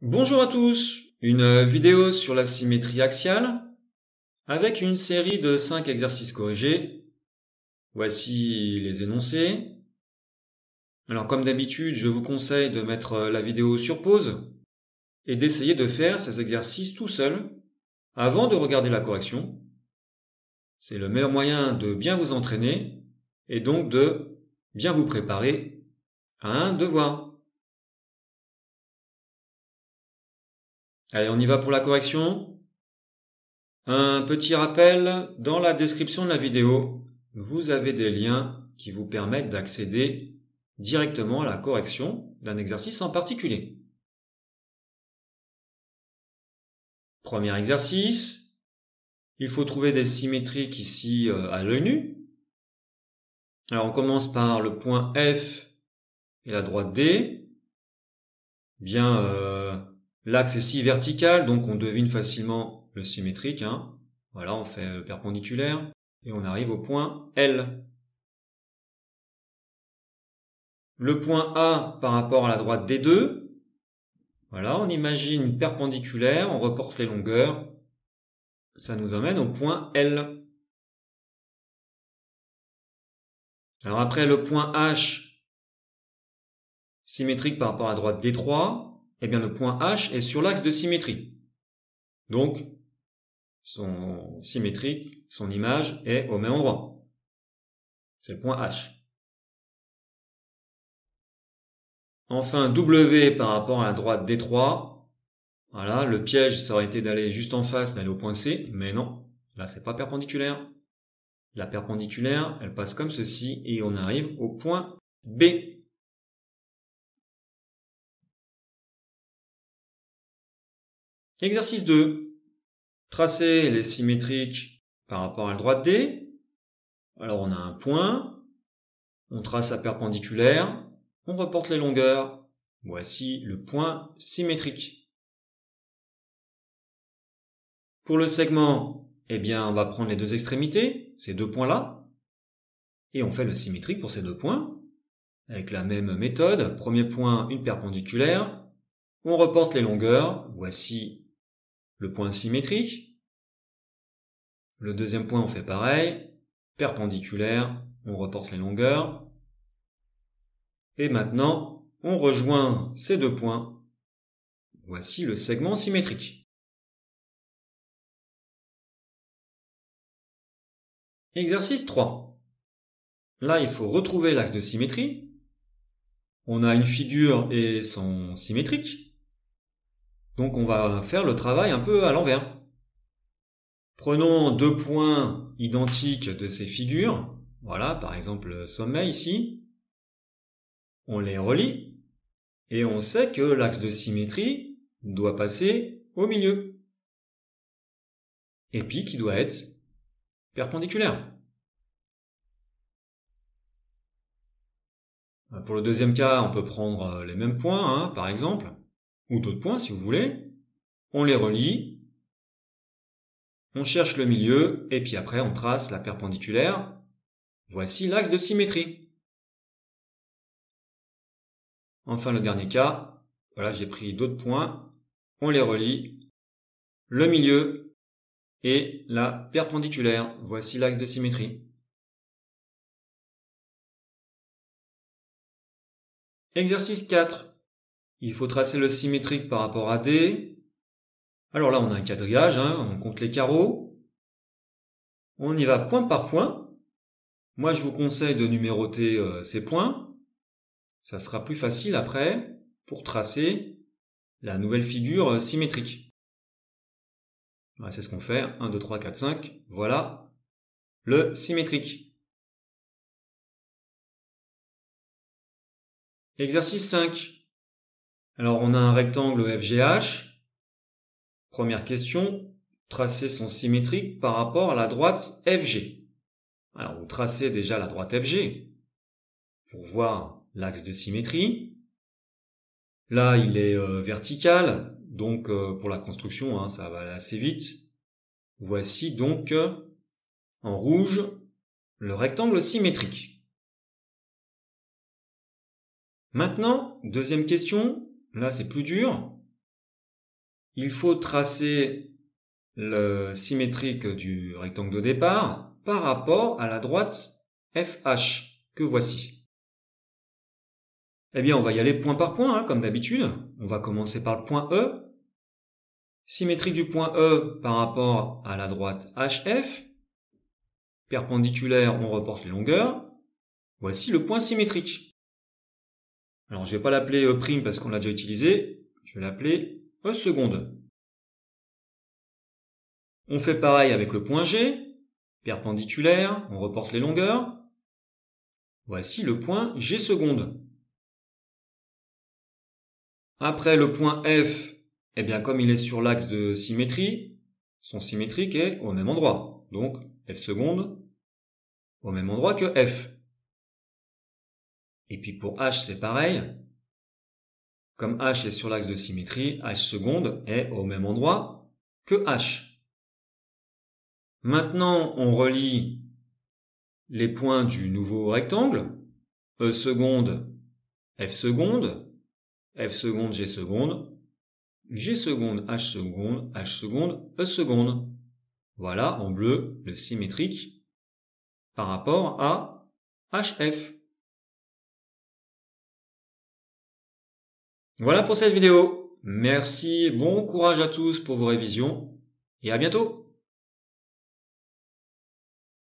Bonjour à tous, une vidéo sur la symétrie axiale avec une série de 5 exercices corrigés. Voici les énoncés. Alors comme d'habitude, je vous conseille de mettre la vidéo sur pause et d'essayer de faire ces exercices tout seul avant de regarder la correction. C'est le meilleur moyen de bien vous entraîner et donc de bien vous préparer à un devoir. Allez, on y va pour la correction. Un petit rappel, dans la description de la vidéo, vous avez des liens qui vous permettent d'accéder directement à la correction d'un exercice en particulier. Premier exercice, il faut trouver des symétriques ici à l'œil nu. Alors on commence par le point F et la droite D. L'axe est ici vertical, donc on devine facilement le symétrique. Voilà, on fait le perpendiculaire et on arrive au point L. Le point A par rapport à la droite des deux. Voilà, on imagine une perpendiculaire, on reporte les longueurs. Ça nous emmène au point L. Alors après le point H, symétrique par rapport à la droite des 3, eh bien le point H est sur l'axe de symétrie. Donc, son symétrique, son image est au même endroit. C'est le point H. Enfin, W par rapport à la droite des 3. Voilà, le piège, ça aurait été d'aller juste en face, d'aller au point C, mais non, là c'est pas perpendiculaire. La perpendiculaire, elle passe comme ceci et on arrive au point B. Exercice 2. Tracer les symétriques par rapport à la droite D. Alors on a un point, on trace la perpendiculaire, on reporte les longueurs. Voici le point symétrique. Pour le segment, eh bien on va prendre les deux extrémités, ces deux points-là, et on fait le symétrique pour ces deux points, avec la même méthode. Premier point, une perpendiculaire, on reporte les longueurs, voici le point symétrique. Le deuxième point, on fait pareil, perpendiculaire, on reporte les longueurs. Et maintenant, on rejoint ces deux points. Voici le segment symétrique. Exercice 3. Là, il faut retrouver l'axe de symétrie. On a une figure et son symétrique. Donc on va faire le travail un peu à l'envers. Prenons deux points identiques de ces figures. Voilà, par exemple le sommet ici. On les relie. Et on sait que l'axe de symétrie doit passer au milieu. Et puis qui doit être perpendiculaire. Pour le deuxième cas, on peut prendre les mêmes points, par exemple, ou d'autres points si vous voulez. On les relie, on cherche le milieu, et puis après on trace la perpendiculaire. Voici l'axe de symétrie. Enfin le dernier cas, voilà, j'ai pris d'autres points, on les relie, le milieu et la perpendiculaire. Voici l'axe de symétrie. Exercice 4. Il faut tracer le symétrique par rapport à D. Alors là, on a un quadrillage, on compte les carreaux. On y va point par point. Moi, je vous conseille de numéroter ces points. Ça sera plus facile après pour tracer la nouvelle figure symétrique. Voilà, c'est ce qu'on fait. 1, 2, 3, 4, 5. Voilà le symétrique. Exercice 5. Alors, on a un rectangle FGH. Première question, tracer son symétrique par rapport à la droite FG. Alors, vous tracez déjà la droite FG pour voir l'axe de symétrie. Là, il est vertical, donc pour la construction, ça va aller assez vite. Voici donc en rouge le rectangle symétrique. Maintenant, deuxième question, là c'est plus dur. il faut tracer le symétrique du rectangle de départ par rapport à la droite FH que voici. Eh bien, on va y aller point par point, comme d'habitude. On va commencer par le point E. Symétrique du point E par rapport à la droite HF. Perpendiculaire, on reporte les longueurs. Voici le point symétrique. Alors, je ne vais pas l'appeler E' parce qu'on l'a déjà utilisé. Je vais l'appeler E seconde. On fait pareil avec le point G. Perpendiculaire, on reporte les longueurs. Voici le point G seconde. Après le point F, eh bien comme il est sur l'axe de symétrie, son symétrique est au même endroit. Donc F seconde au même endroit que F. Et puis pour H, c'est pareil. Comme H est sur l'axe de symétrie, H seconde est au même endroit que H. Maintenant, on relie les points du nouveau rectangle. E seconde, F seconde, F seconde, G seconde, G seconde, H seconde, H seconde, E seconde. Voilà en bleu le symétrique par rapport à HF. Voilà pour cette vidéo. Merci, bon courage à tous pour vos révisions et à bientôt.